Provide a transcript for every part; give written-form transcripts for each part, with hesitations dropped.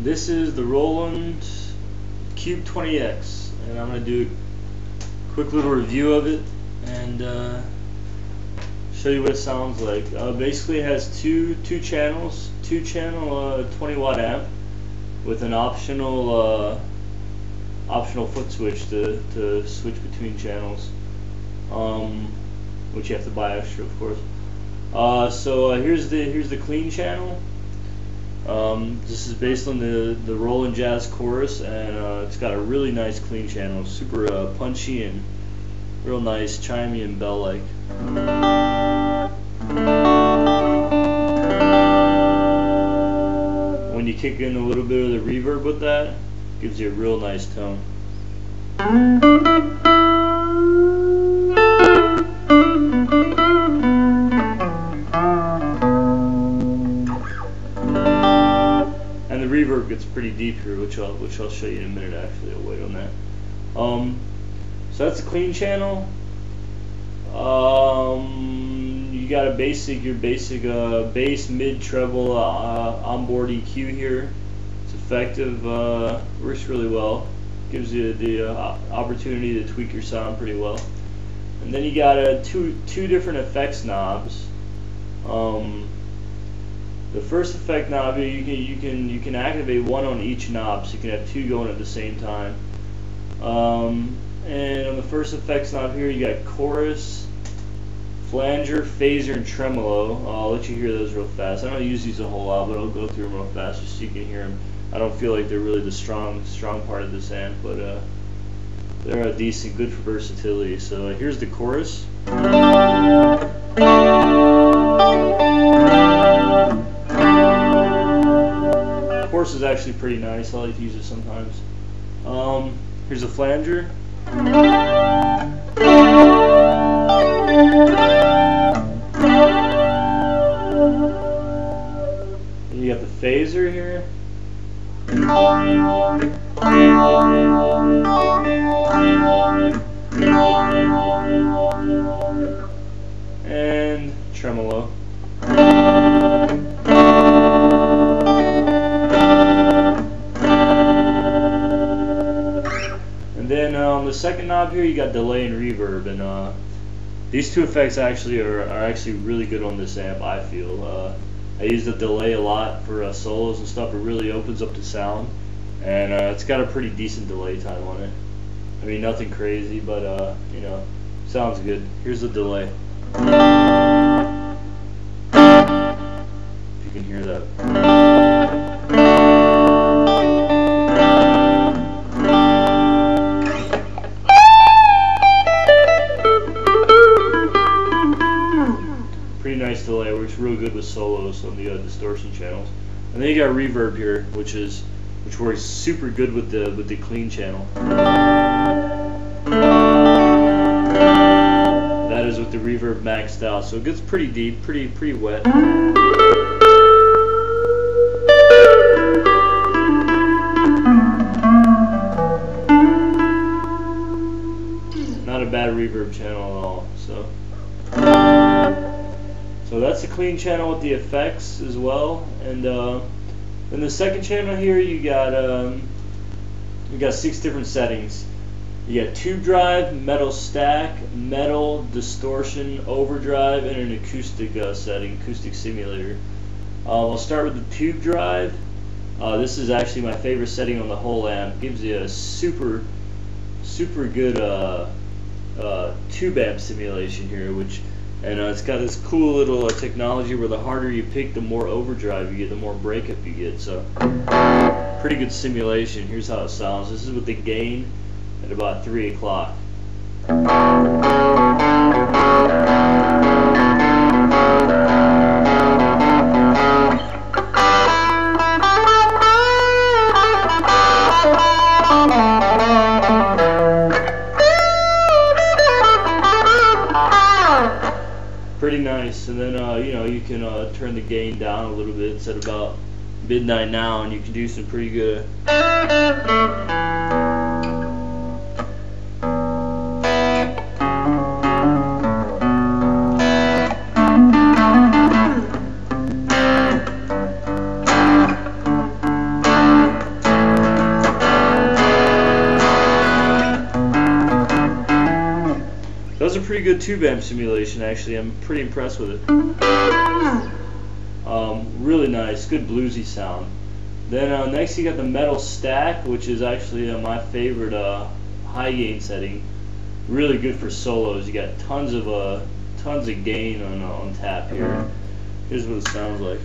This is the Roland Cube 20X, and I'm going to do a quick little review of it and show you what it sounds like. Basically, it has two channel 20 watt amp with an optional foot switch to switch between channels, which you have to buy extra, of course. Here's the clean channel. This is based on the Roland Jazz Chorus, and it's got a really nice clean channel, super punchy and real nice, chimey and bell-like. When you kick in a little bit of the reverb with that, gives you a real nice tone. And the reverb gets pretty deep here, which I'll show you in a minute. Actually, I'll wait on that. So that's a clean channel. You got your basic bass, mid, treble, onboard EQ here. It's effective, works really well. Gives you the opportunity to tweak your sound pretty well. And then you got two different effects knobs. The first effect knob here, you can activate one on each knob, so you can have two going at the same time. And on the first effects knob here, you got chorus, flanger, phaser, and tremolo. I'll let you hear those real fast. I don't use these a whole lot, but I'll go through them real fast just so you can hear them. I don't feel like they're really the strong part of this amp, but they're decent, good for versatility. So here's the chorus. The chorus is actually pretty nice. I like to use it sometimes. Here's a flanger. And you got the phaser here. And tremolo. And then on the second knob here, you got delay and reverb, and these two effects actually are actually really good on this amp, I feel. I use the delay a lot for solos and stuff. It really opens up the sound, and it's got a pretty decent delay time on it. I mean, nothing crazy, but you know, sounds good. Here's the delay. If you can hear that. Pretty nice delay, works real good with solos on the distortion channels. And then you got reverb here, which works super good with the clean channel. That is with the reverb maxed out, so it gets pretty deep, pretty wet. Not a bad reverb channel at all. So that's the clean channel with the effects as well. And in the second channel here, you got 6 different settings. You got tube drive, metal stack, metal, distortion, overdrive, and an acoustic setting, acoustic simulator. I'll start with the tube drive. This is actually my favorite setting on the whole amp. Gives you a super good tube amp simulation here, and it's got this cool little technology where the harder you pick, the more overdrive you get, the more breakup you get. So pretty good simulation. Here's how it sounds. This is with the gain at about 3 o'clock. Pretty nice. And then you know, you can turn the gain down a little bit. It's at about midnight now, and you can do some pretty good a pretty good tube amp simulation, actually. I'm pretty impressed with it. Really nice, good bluesy sound. Then next you got the metal stack, which is actually my favorite high gain setting. Really good for solos. You got tons of gain on tap here. Here's what it sounds like.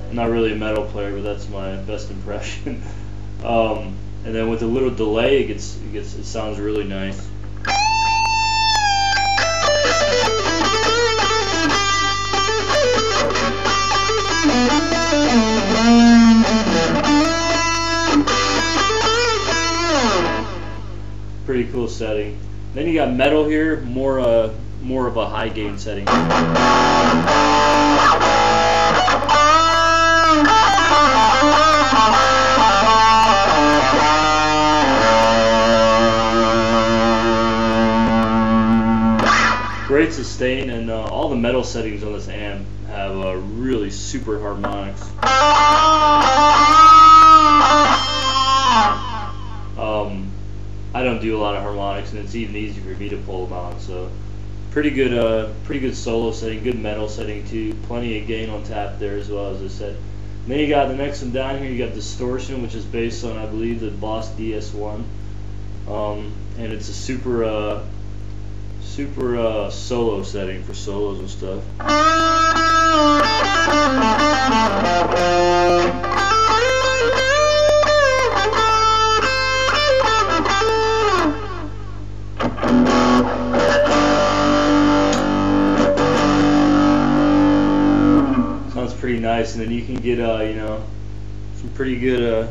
I'm not really a metal player, but that's my best impression. And then with a little delay, it sounds really nice. Pretty cool setting. Then you got metal here, more of a high gain setting. Great sustain, and all the metal settings on this amp have really super harmonics. I don't do a lot of harmonics, and it's even easy for me to pull them out. So pretty good solo setting, good metal setting too. Plenty of gain on tap there as well, as I said. And then you got the next one down here. You got distortion, which is based on, I believe, the Boss DS1, and it's a super solo setting for solos and stuff. Sounds pretty nice, and then you can get you know, some pretty good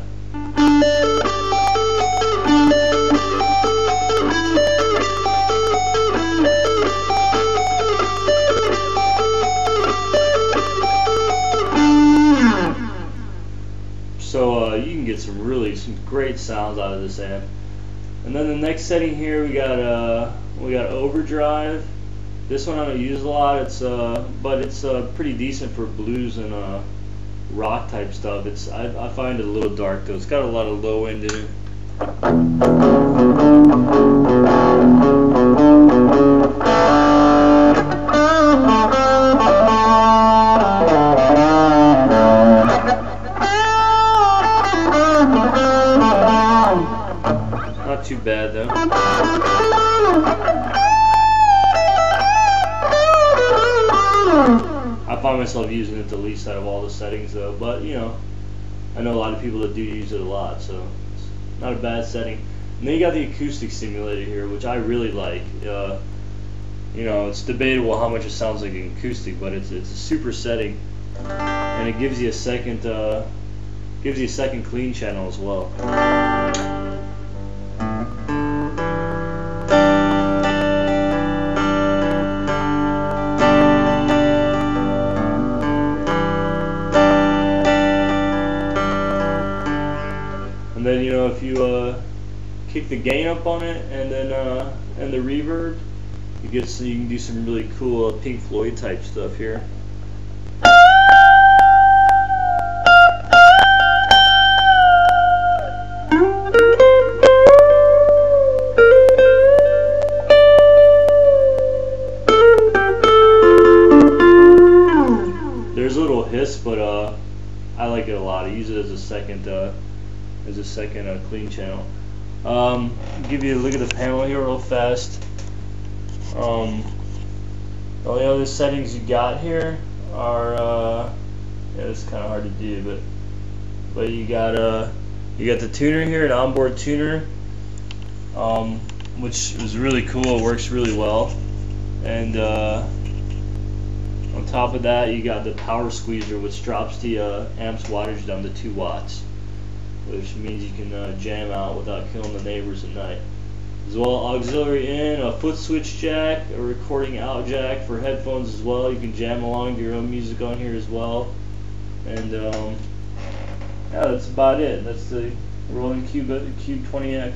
so you can get some great sounds out of this amp. And then the next setting here, we got overdrive. This one I don't use a lot. But it's pretty decent for blues and rock type stuff. I find it a little dark though. It's got a lot of low end in it. Not too bad though. I find myself using it the least out of all the settings though, but you know, I know a lot of people that do use it a lot, so it's not a bad setting. And then you got the acoustic simulator here, which I really like. You know, it's debatable how much it sounds like an acoustic, but it's a super setting, and it gives you a second clean channel as well. And then, you know, if you kick the gain up on it, and then and the reverb, you can do some really cool Pink Floyd type stuff here. There's a little hiss, but I like it a lot. I use it as a second clean channel. Give you a look at the panel here real fast. The only other settings you got here are yeah, it's kind of hard to do, but you got the tuner here, an onboard tuner, which is really cool. It works really well, and on top of that, you got the power squeezer, which drops the amp's wattage down to 2 watts, which means you can jam out without killing the neighbors at night. As well, auxiliary in, a foot switch jack, a recording out jack for headphones as well. You can jam along to your own music on here as well. And yeah, that's about it. That's the Roland Cube 20X.